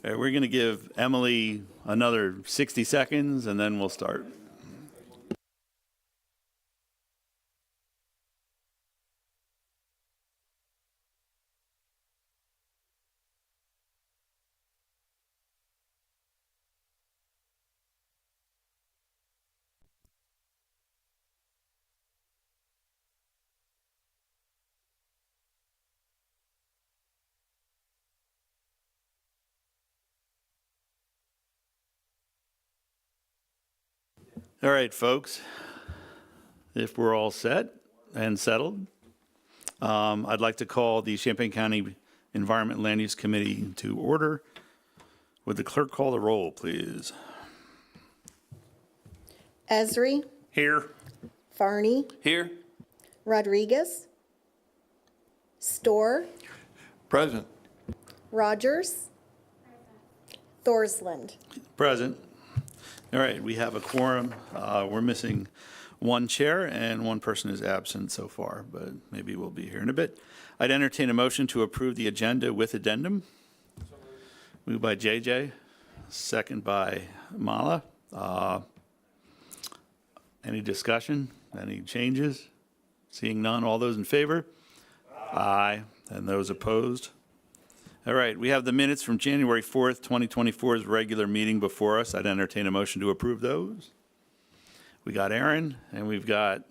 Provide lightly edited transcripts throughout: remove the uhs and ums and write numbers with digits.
All right, we're going to give Emily another 60 seconds, and then we'll start. All right, folks, if we're all set and settled, I'd like to call the Champaign County Environment and Land Use Committee to order. Would the clerk call the roll, please? Esri, Here. Farney, Here. Rodriguez, Storr, Present. Rogers, Thorsland. Present. All right, we have a quorum. We're missing one chair and one person is absent so far, but maybe we'll be here in a bit. I'd entertain a motion to approve the agenda with addendum. Moved by JJ, second by Mala. Any discussion? Any changes? Seeing none, all those in favor? Aye. And those opposed? All right, we have the minutes from January 4th, 2024's regular meeting before us. I'd entertain a motion to approve those. We got Aaron, and we've got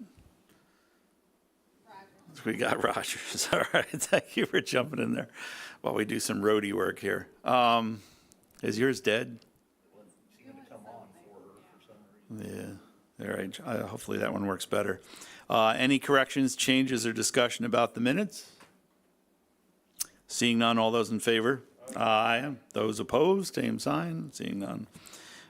Rogers. All right, thank you for jumping in there while we do some roadie work here. Is yours dead? Yeah, all right, hopefully that one works better. Any corrections, changes, or discussion about the minutes? Seeing none, all those in favor? Aye. Those opposed, same sign. Seeing none.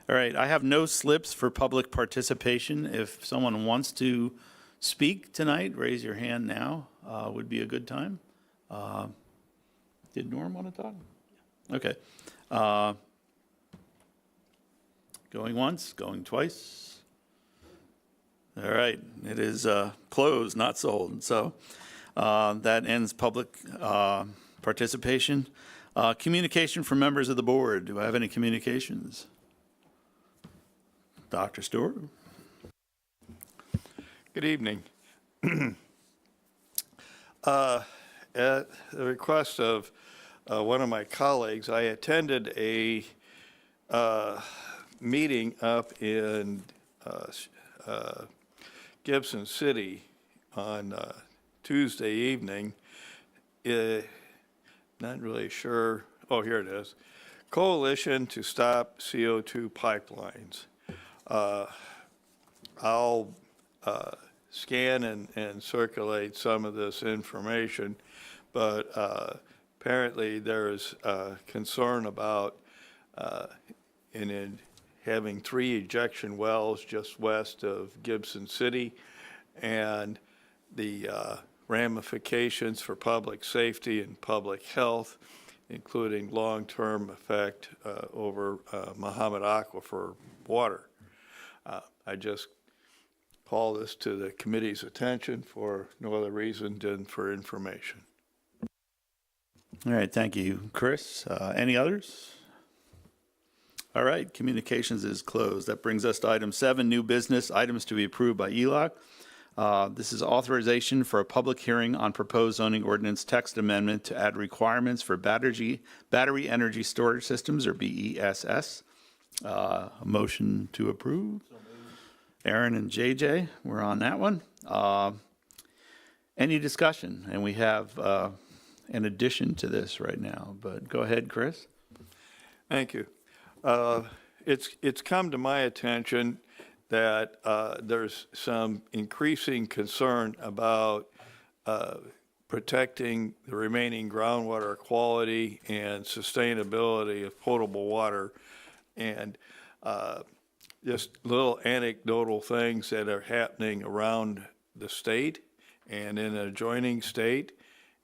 All right, I have no slips for public participation. If someone wants to speak tonight, raise your hand now. Would be a good time. Did Norm want to talk? Okay. Going once, going twice. All right, it is closed, not sold. So that ends public participation. Communication from members of the board. Do I have any communications? Dr. Stewart? Good evening. At the request of one of my colleagues, I attended a meeting up in Gibson City on Tuesday evening. Not really sure. Oh, here it is. Coalition to Stop CO2 Pipelines. I'll scan and circulate some of this information, but apparently there's concern about in having 3 ejection wells just west of Gibson City, and the ramifications for public safety and public health, including long-term effect over Muhammad Aquifer water. I just call this to the committee's attention for no other reason than for information. All right, thank you. Chris, any others? All right, communications is closed. That brings us to item 7, new business, items to be approved by ELUC. This is authorization for a public hearing on proposed zoning ordinance text amendment to add requirements for battery energy storage systems, or BESS. A motion to approve. Aaron and JJ, we're on that one. Any discussion? And we have an addition to this right now, but go ahead, Chris. Thank you. It's come to my attention that there's some increasing concern about protecting the remaining groundwater quality and sustainability of potable water, and just little anecdotal things that are happening around the state and in an adjoining state,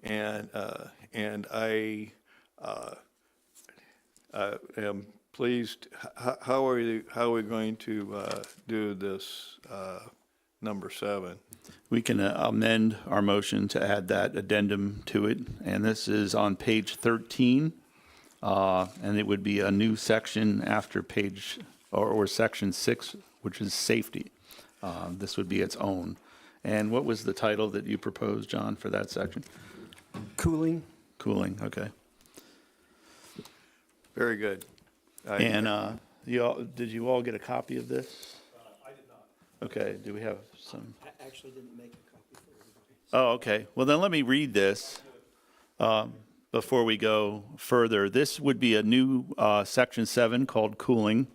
and I am pleased. How are we going to do this number 7? We can amend our motion to add that addendum to it, and this is on page 13 and it would be a new section after page, or section 6, which is safety. This would be its own. And what was the title that you proposed, John, for that section? Cooling. Cooling, okay. Very good. And did you all get a copy of this? I did not. Okay, do we have some? I actually didn't make a copy for everybody. Oh, okay. Well, then let me read this before we go further. This would be a new section 7 called cooling.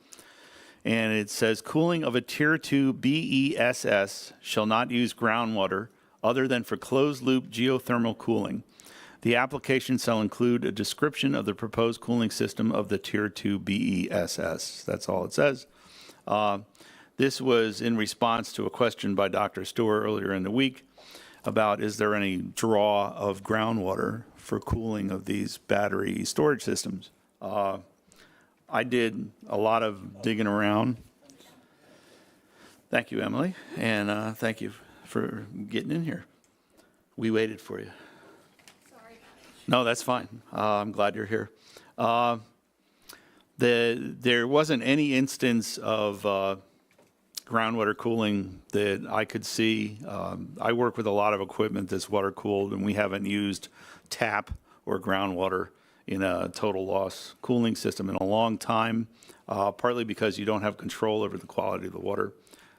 And it says, cooling of a Tier 2 BESS shall not use groundwater other than for closed-loop geothermal cooling. The application shall include a description of the proposed cooling system of the Tier 2 BESS. That's all it says. This was in response to a question by Dr. Storer earlier in the week about, is there any draw of groundwater for cooling of these battery storage systems? I did a lot of digging around. Thank you, Emily, and thank you for getting in here. We waited for you. Sorry. No, that's fine. I'm glad you're here. There wasn't any instance of groundwater cooling that I could see. I work with a lot of equipment that's water cooled, and we haven't used tap or groundwater in a total loss cooling system in a long time, partly because you don't have control over the quality of the water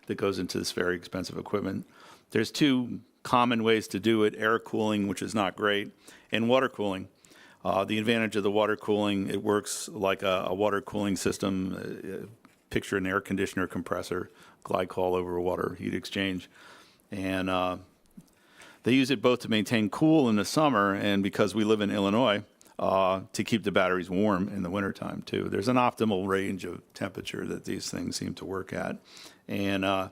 that goes into this very expensive equipment. There's two common ways to do it: air cooling, which is not great, and water cooling. The advantage of the water cooling, it works like a water cooling system. Picture an air conditioner compressor, glycol over a water heat exchange. And they use it both to maintain cool in the summer, and because we live in Illinois, to keep the batteries warm in the wintertime too. There's an optimal range of temperature that these things seem to work at. And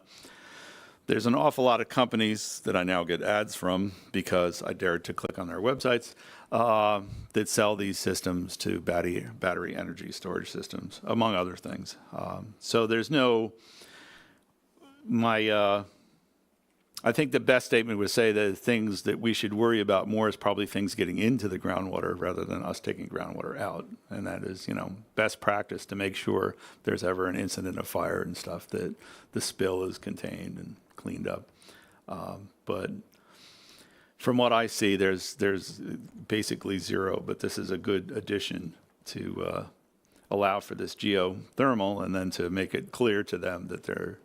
there's an awful lot of companies that I now get ads from because I dared to click on their websites that sell these systems to battery energy storage systems, among other things. So there's no, I think the best statement would say that things that we should worry about more is probably things getting into the groundwater rather than us taking groundwater out. And that is, best practice to make sure there's ever an incident of fire and stuff that the spill is contained and cleaned up. But from what I see, there's basically zero, but this is a good addition to allow for this geothermal and then to make it clear to them that they're,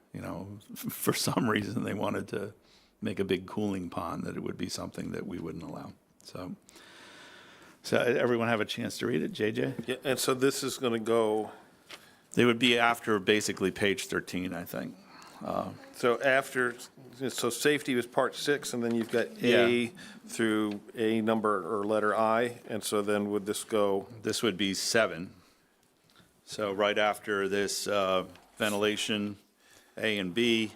for some reason they wanted to make a big cooling pond, that it would be something that we wouldn't allow. So everyone have a chance to read it, JJ? Yeah, and so this is going to go, They would be after basically page 13, I think. so safety was part 6, and then you've got A through a number or letter I, and so then would this go? This would be 7. So right after this ventilation, A and B,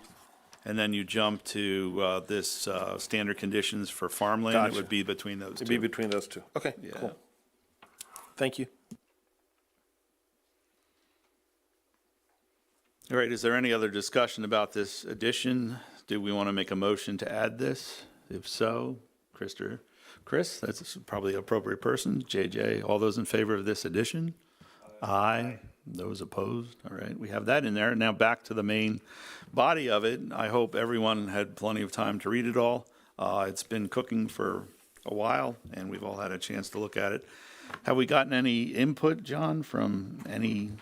and then you jump to this standard conditions for farmland. It Gotcha. would be between those two. It'd be between those two. Okay, Yeah. cool. Thank you. All right, is there any other discussion about this addition? Do we want to make a motion to add this? If so, Chris, that's probably the appropriate person. JJ, all those in favor of this addition? Aye. Those opposed? All right, we have that in there. Now back to the main body of it. I hope everyone had plenty of time to read it all. It's been cooking for a while, and we've all had a chance to look at it. Have we gotten any input, John, from any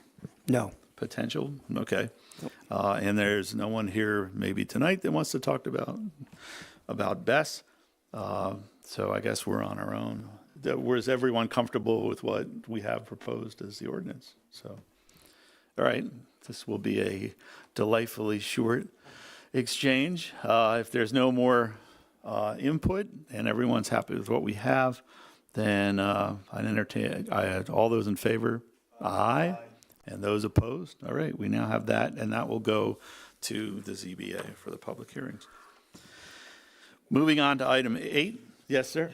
No. potential? Okay. And there's no one here maybe tonight that wants to talk about Bess. So I guess we're on our own. Was everyone comfortable with what we have proposed as the ordinance? So, all right, this will be a delightfully short exchange. If there's no more input and everyone's happy with what we have, then I'd entertain, all those in favor? Aye. And those opposed? All right, we now have that, and that will go to the ZBA for the public hearings. Moving on to item 8. Yes, sir?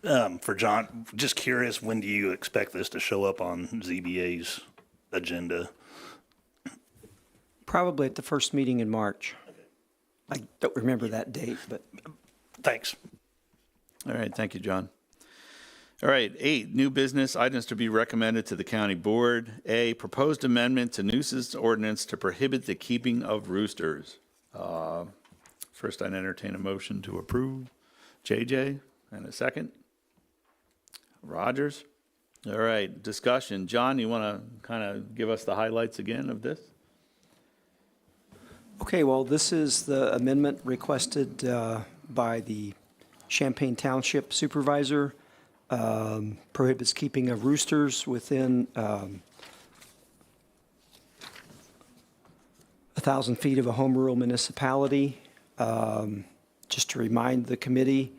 For John, just curious, when do you expect this to show up on ZBA's agenda? Probably at the first meeting in March. I don't remember that date, but Thanks. All right, thank you, John. All right, 8, new business items to be recommended to the county board. A, proposed amendment to nuisance ordinance to prohibit the keeping of roosters. First, I'd entertain a motion to approve. JJ, and a second. Rogers. All right, discussion. John, you want to kind of give us the highlights again of this? Okay, well, this is the amendment requested by the Champaign Township Supervisor. Prohibits keeping of roosters within 1,000 feet of a home rule municipality. Just to remind the committee,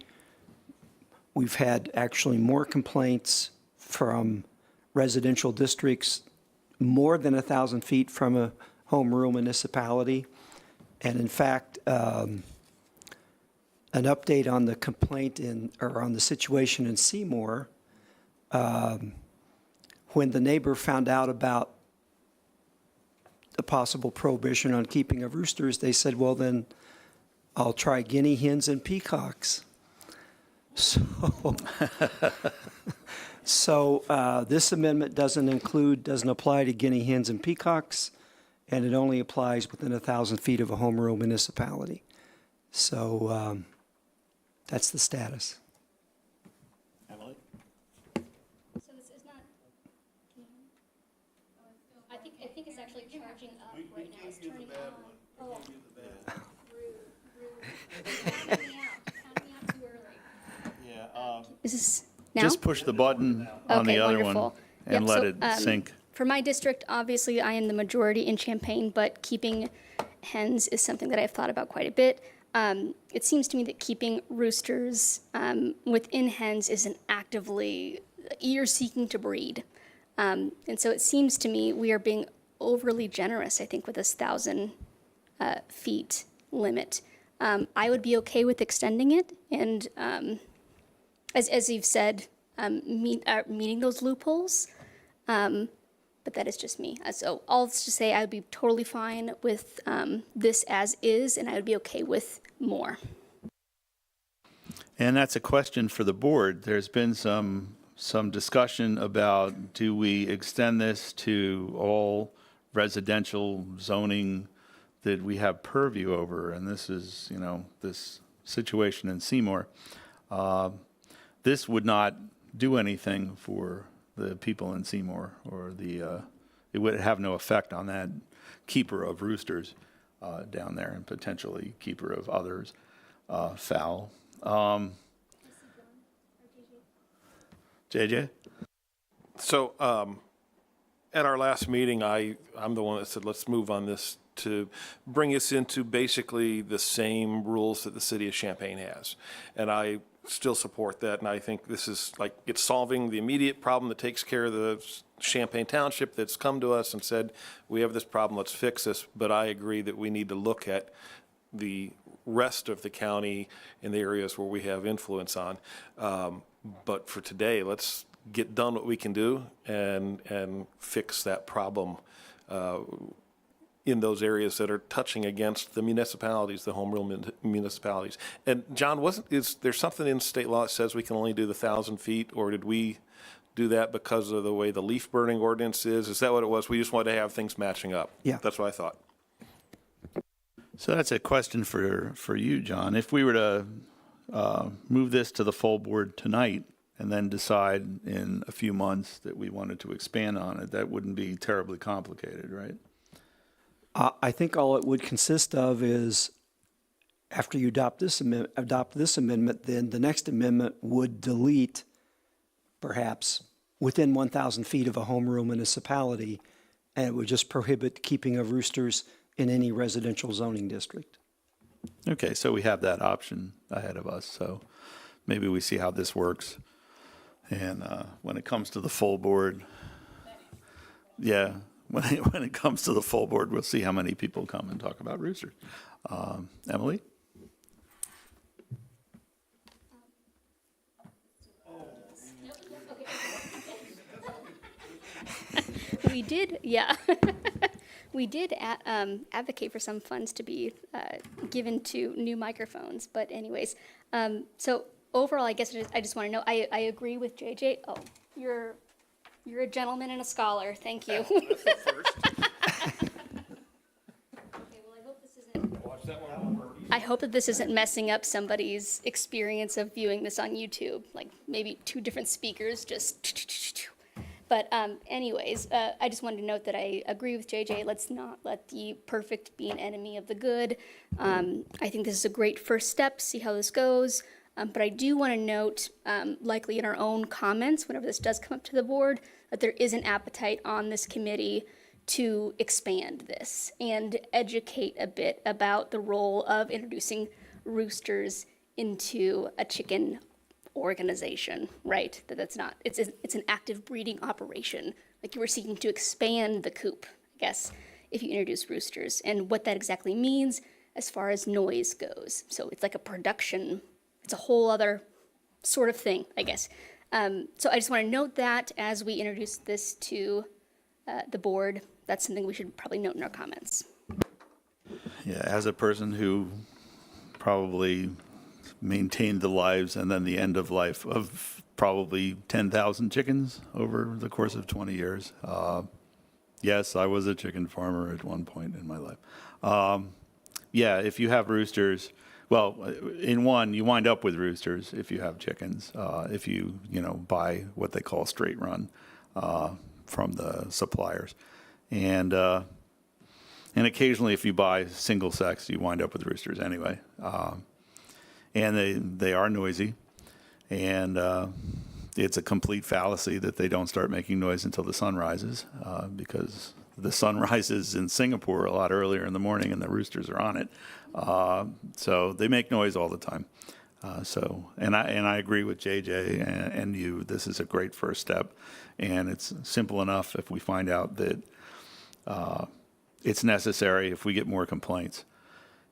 we've had actually more complaints from residential districts more than 1,000 feet from a home rule municipality. And in fact, an update on the complaint or on the situation in Seymour, when the neighbor found out about the possible prohibition on keeping of roosters, they said, well, then I'll try guinea hens and peacocks. So this amendment doesn't apply to guinea hens and peacocks, and it only applies within 1,000 feet of a home rule municipality. So that's the status. Emily? So this is not, can you hear me? I think it's actually charging up right now, it's turning on. Oh. Rude. Counting me out too early. Is this now? Just push the button on the Okay, other one wonderful. and Yep, let so, it sync. For my district, obviously, I am the majority in Champaign, but keeping hens is something that I've thought about quite a bit. It seems to me that keeping roosters within hens is an actively, you're seeking to breed. And so it seems to me we are being overly generous, I think, with this 1,000 feet limit. I would be okay with extending it and, as you've said, meeting those loopholes. But that is just me. So I'll just say I would be totally fine with this as is, and I would be okay with more. And that's a question for the board. There's been some discussion about, do we extend this to all residential zoning that we have purview over? And this is, this situation in Seymour. This would not do anything for the people in Seymour, or it would have no effect on that keeper of roosters down there, and potentially keeper of others, fowl. JJ? So at our last meeting, I'm the one that said, let's move on this to bring us into basically the same rules that the city of Champaign has. And I still support that, and I think this is like, it's solving the immediate problem that takes care of the Champaign Township that's come to us and said, we have this problem, let's fix this. But I agree that we need to look at the rest of the county in the areas where we have influence on. But for today, let's get done what we can do and fix that problem in those areas that are touching against the municipalities, the home rule municipalities. And John, is there something in state law that says we can only do the 1,000 feet, or did we do that because of the way the leaf burning ordinance is? Is that what it was? We just wanted to have things matching up. Yeah. That's what I thought. So that's a question for you, John. If we were to move this to the full board tonight and then decide in a few months that we wanted to expand on it, that wouldn't be terribly complicated, right? I think all it would consist of is, after you adopt this amendment, then the next amendment would delete, perhaps, within 1,000 feet of a home rule municipality, and it would just prohibit keeping of roosters in any residential zoning district. Okay, so we have that option ahead of us, so maybe we see how this works. And when it comes to the full board, yeah, when it comes to the full board, we'll see how many people come and talk about roosters. Emily? We did, yeah. We did advocate for some funds to be given to new microphones, but anyways. So overall, I guess I just want to know, I agree with JJ. Oh, you're a gentleman and a scholar. Thank you. That's the first. Okay, well, I hope this isn't. I hope that this isn't messing up somebody's experience of viewing this on YouTube. Like maybe two different speakers just. But anyways, I just wanted to note that I agree with JJ. Let's not let the perfect be an enemy of the good. I think this is a great first step. See how this goes. But I do want to note, likely in our own comments, whenever this does come up to the board, that there is an appetite on this committee to expand this and educate a bit about the role of introducing roosters into a chicken organization, right? That's not, it's an active breeding operation. Like you were seeking to expand the coop, I guess, if you introduce roosters, and what that exactly means as far as noise goes. So it's like a production, it's a whole other sort of thing, I guess. So I just want to note that as we introduce this to the board, that's something we should probably note in our comments. Yeah, as a person who probably maintained the lives and then the end of life of probably 10,000 chickens over the course of 20 years. Yes, I was a chicken farmer at one point in my life. Yeah, if you have roosters, well, in one, you wind up with roosters if you have chickens. If you buy what they call straight run from the suppliers, and occasionally if you buy single sex, you wind up with roosters anyway. And they are noisy, and it's a complete fallacy that they don't start making noise until the sun rises, because the sun rises in Singapore a lot earlier in the morning, and the roosters are on it. So they make noise all the time. And I agree with JJ and you. This is a great first step, and it's simple enough. If we find out that it's necessary, if we get more complaints,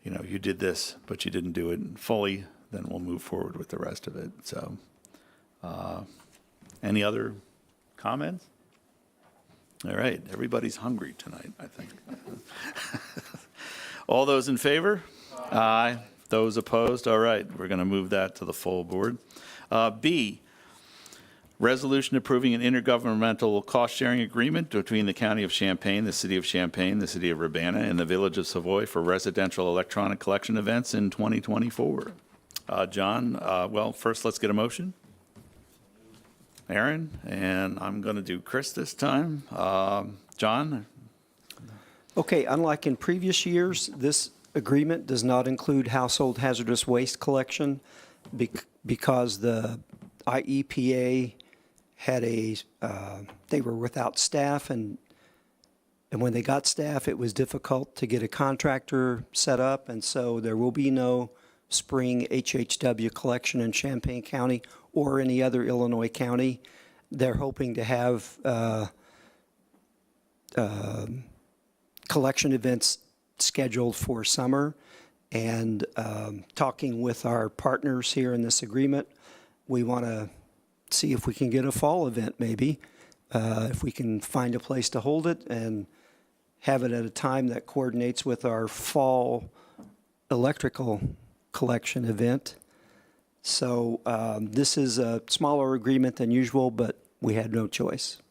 you did this, but you didn't do it fully, then we'll move forward with the rest of it. So, any other comments? All right, everybody's hungry tonight, I think. All those in favor? Aye. Those opposed? All right, we're going to move that to the full board. B, resolution approving an intergovernmental cost-sharing agreement between the County of Champaign, the City of Champaign, the City of Urbana, and the Village of Savoy for residential electronic collection events in 2024. John, well, first let's get a motion. Aaron, and I'm going to do Chris this time. John? Okay, unlike in previous years, this agreement does not include household hazardous waste collection because the IEPA had they were without staff, and when they got staff, it was difficult to get a contractor set up, and so there will be no spring HHW collection in Champaign County or any other Illinois county. They're hoping to have collection events scheduled for summer, and talking with our partners here in this agreement, we want to see if we can get a fall event maybe, if we can find a place to hold it and have it at a time that coordinates with our fall electrical collection event. So this is a smaller agreement than usual, but we had no choice.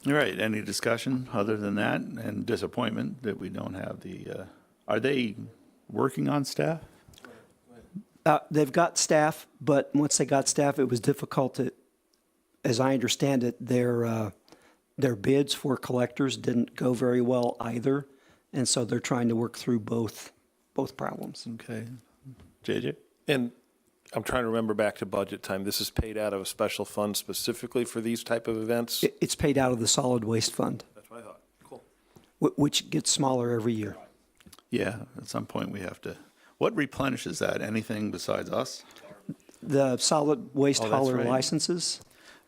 All right, any discussion other than that, and disappointment that we don't have the, are they working on staff? They've got staff, but once they got staff, it was difficult to, as I understand it, their bids for collectors didn't go very well either, and so they're trying to work through both problems. Okay. JJ? And I'm trying to remember back to budget time. This is paid out of a special fund specifically for these type of events? It's paid out of the solid waste fund, That's what I thought. Cool. which gets smaller every year. Yeah, at some point we have to, what replenishes that? Anything besides us? The solid waste Oh, that's hauler right. licenses,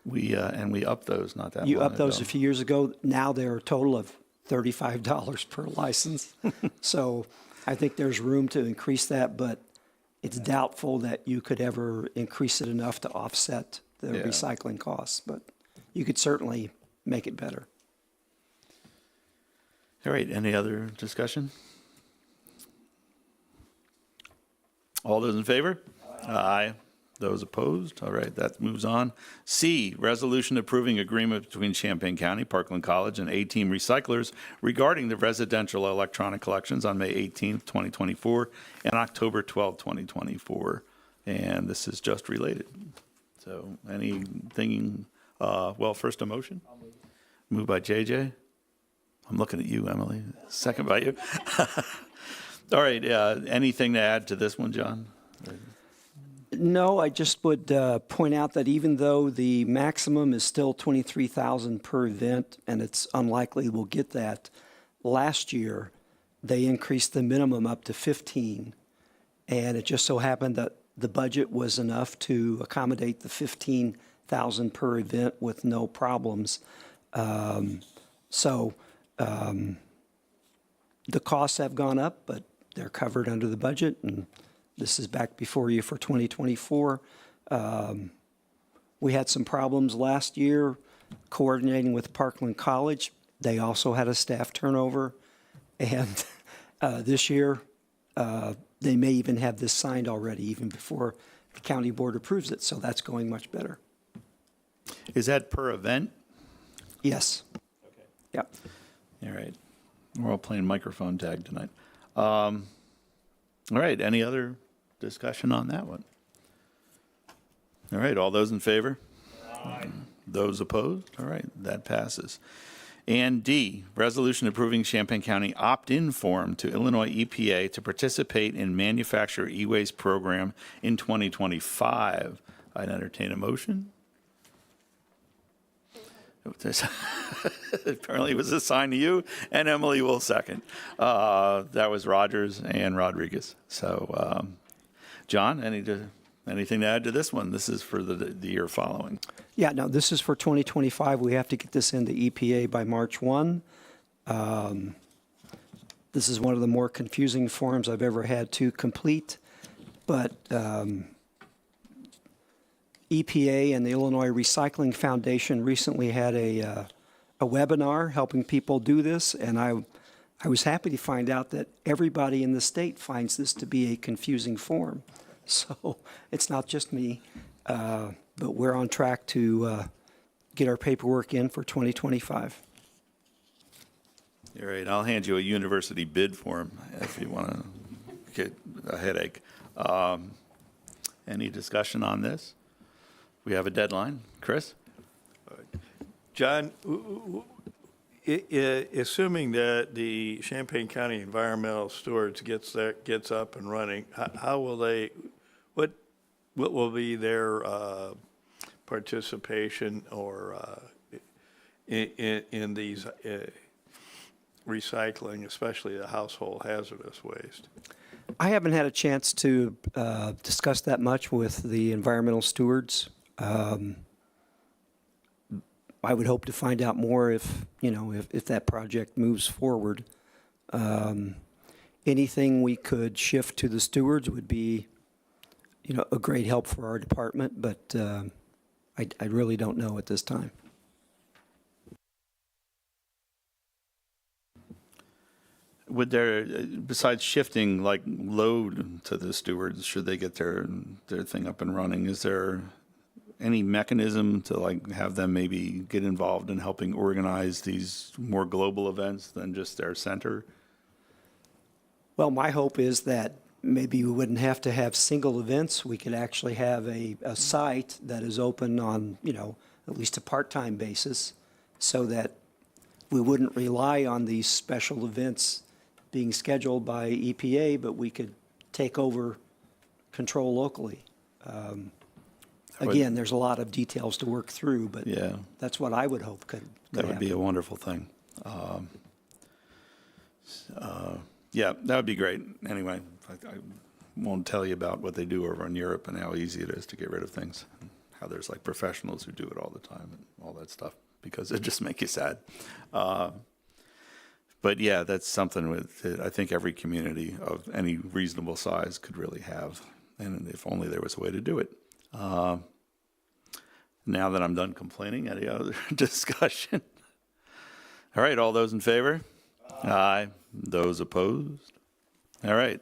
And we upped those not that you long upped those a ago. few years ago. Now they're a total of $35 per license. So I think there's room to increase that, but it's doubtful that you could ever increase it enough to offset the Yeah. recycling costs, but you could certainly make it better. All right, any other discussion? All those in favor? Aye. Those opposed? All right, that moves on. C, resolution approving agreement between Champaign County, Parkland College, and A-Team Recyclers regarding the residential electronic collections on May 18th, 2024, and October 12th, 2024. And this is just related. So anything, well, first a motion? Moved by JJ. I'm looking at you, Emily. Second by you. All right, anything to add to this one, John? No, I just would point out that even though the maximum is still 23,000 per event, and it's unlikely we'll get that, last year they increased the minimum up to 15, and it just so happened that the budget was enough to accommodate the 15,000 per event with no problems. So the costs have gone up, but they're covered under the budget, and this is back before you for 2024. We had some problems last year coordinating with Parkland College. They also had a staff turnover. And this year, they may even have this signed already, even before the county board approves it. So that's going much better. Is that per event? Yes. Okay. Yep. All right. We're all playing microphone tag tonight. All right. Any other discussion on that one? All right. All those in favor? Aye. Those opposed? All right. That passes. And D, resolution approving Champaign County opt-in form to Illinois EPA to participate in manufacturer e-waste program in 2025. I'd entertain a motion. Apparently it was assigned to you, and Emily will second. That was Rogers and Rodriguez. So, John, anything to add to this one? This is for the year following. Yeah, no, this is for 2025. We have to get this into EPA by March 1. This is one of the more confusing forms I've ever had to complete, but EPA and the Illinois Recycling Foundation recently had a webinar helping people do this, and I was happy to find out that everybody in the state finds this to be a confusing form. So it's not just me, but we're on track to get our paperwork in for 2025. All right, I'll hand you a university bid form if you want to get a headache. Any discussion on this? We have a deadline. Chris? John, assuming that the Champaign County Environmental Stewards gets up and running, how will they, what will be their participation or in these recycling, especially the household hazardous waste? I haven't had a chance to discuss that much with the environmental stewards. I would hope to find out more if that project moves forward. Anything we could shift to the stewards would be, a great help for our department, but I really don't know at this time. Would there, besides shifting like load to the stewards, should they get their thing up and running, is there any mechanism to like have them maybe get involved in helping organize these more global events than just their center? Well, my hope is that maybe we wouldn't have to have single events. We could actually have a site that is open on, at least a part-time basis, so that we wouldn't rely on these special events being scheduled by EPA, but we could take over control locally. Again, there's a lot of details to work through, but Yeah, that's what I would hope could that would be a happen. wonderful thing. Yeah, that would be great. Anyway, I won't tell you about what they do over in Europe and how easy it is to get rid of things, and how there's like professionals who do it all the time and all that stuff, because it just makes you sad. But yeah, that's something that I think every community of any reasonable size could really have, and if only there was a way to do it. Now that I'm done complaining, any other discussion? All right, all those in favor? Aye. Those opposed? All right.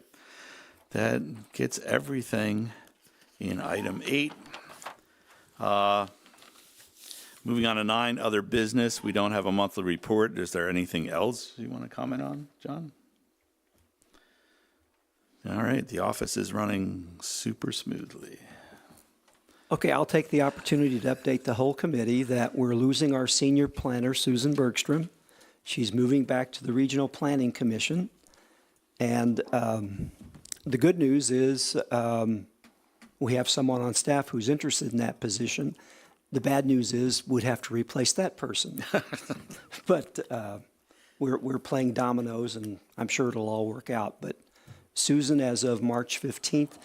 That gets everything in item 8. Moving on to 9, other business. We don't have a monthly report. Is there anything else you want to comment on, John? All right, the office is running super smoothly. Okay, I'll take the opportunity to update the whole committee that we're losing our senior planner, Susan Bergstrom. She's moving back to the Regional Planning Commission. And the good news is we have someone on staff who's interested in that position. The bad news is we'd have to replace that person. But we're playing dominoes, and I'm sure it'll all work out. But Susan, as of March 15th,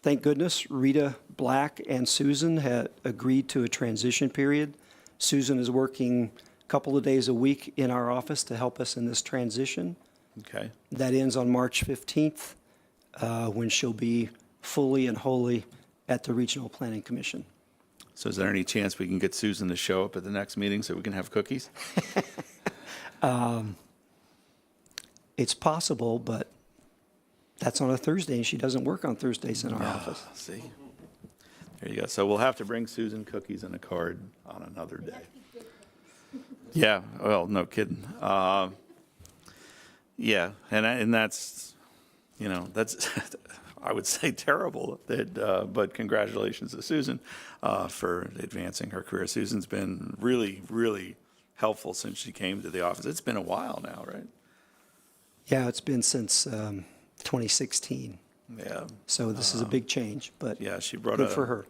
thank goodness, Rita Black and Susan had agreed to a transition period. Susan is working a couple of days a week in our office to help us in this transition. Okay. That ends on March 15th, when she'll be fully and wholly at the Regional Planning Commission. So is there any chance we can get Susan to show up at the next meeting so we can have cookies? It's possible, but that's on a Thursday, and she doesn't work on Thursdays in our office. See? There you go. So we'll have to bring Susan cookies and a card on another day. Yeah, well, no kidding. Yeah, and that's, that's, I would say terrible, but congratulations to Susan for advancing her career. Susan's been really, really helpful since she came to the office. It's been a while now, right? Yeah, it's been since 2016, Yeah. so this is a big change, but Yeah, she brought good for her.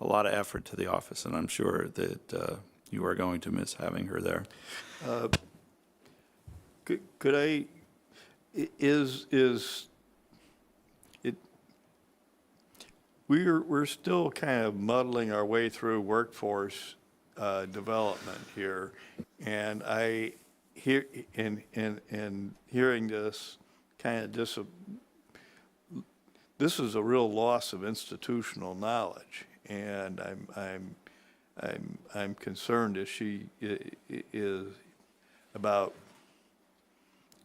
a lot of effort to the office, and I'm sure that you are going to miss having her there. Could I, is it, we're still kind of muddling our way through workforce development here, and I hear, in hearing this kind of this is a real loss of institutional knowledge, and I'm concerned as she is about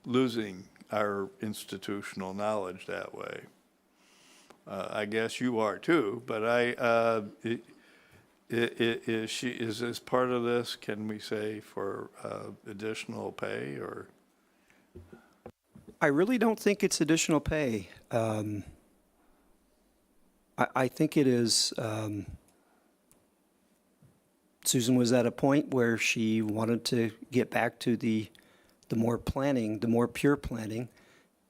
losing our institutional knowledge that way. I guess you are too, but is this part of this, can we say, for additional pay, or? I really don't think it's additional pay. I think it is, Susan was at a point where she wanted to get back to the more planning, the more pure planning.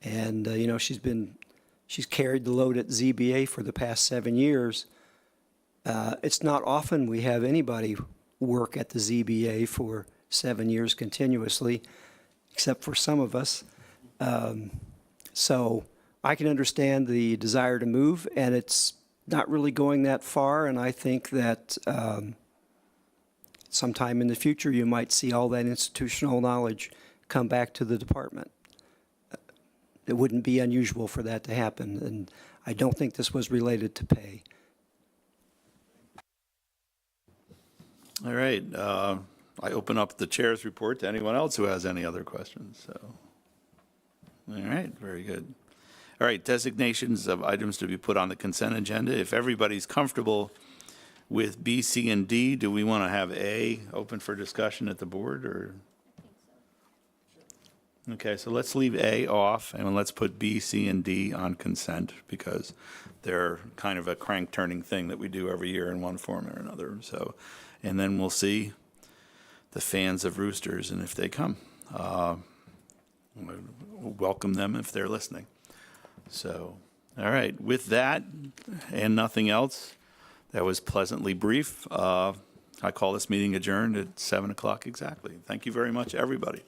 And, she's carried the load at ZBA for the past 7 years. It's not often we have anybody work at the ZBA for 7 years continuously, except for some of us. So I can understand the desire to move, and it's not really going that far. And I think that sometime in the future, you might see all that institutional knowledge come back to the department. It wouldn't be unusual for that to happen, and I don't think this was related to pay. All right. I open up the chair's report to anyone else who has any other questions. So, all right, very good. All right, designations of items to be put on the consent agenda. If everybody's comfortable with B, C, and D, do we want to have A open for discussion at the board, or? Okay, so let's leave A off, and let's put B, C, and D on consent, because they're kind of a crank-turning thing that we do every year in one form or another. So, and then we'll see the fans of Roosters, and if they come, we'll welcome them if they're listening. So, all right, with that and nothing else, that was pleasantly brief. I call this meeting adjourned at 7 o'clock exactly. Thank you very much, everybody.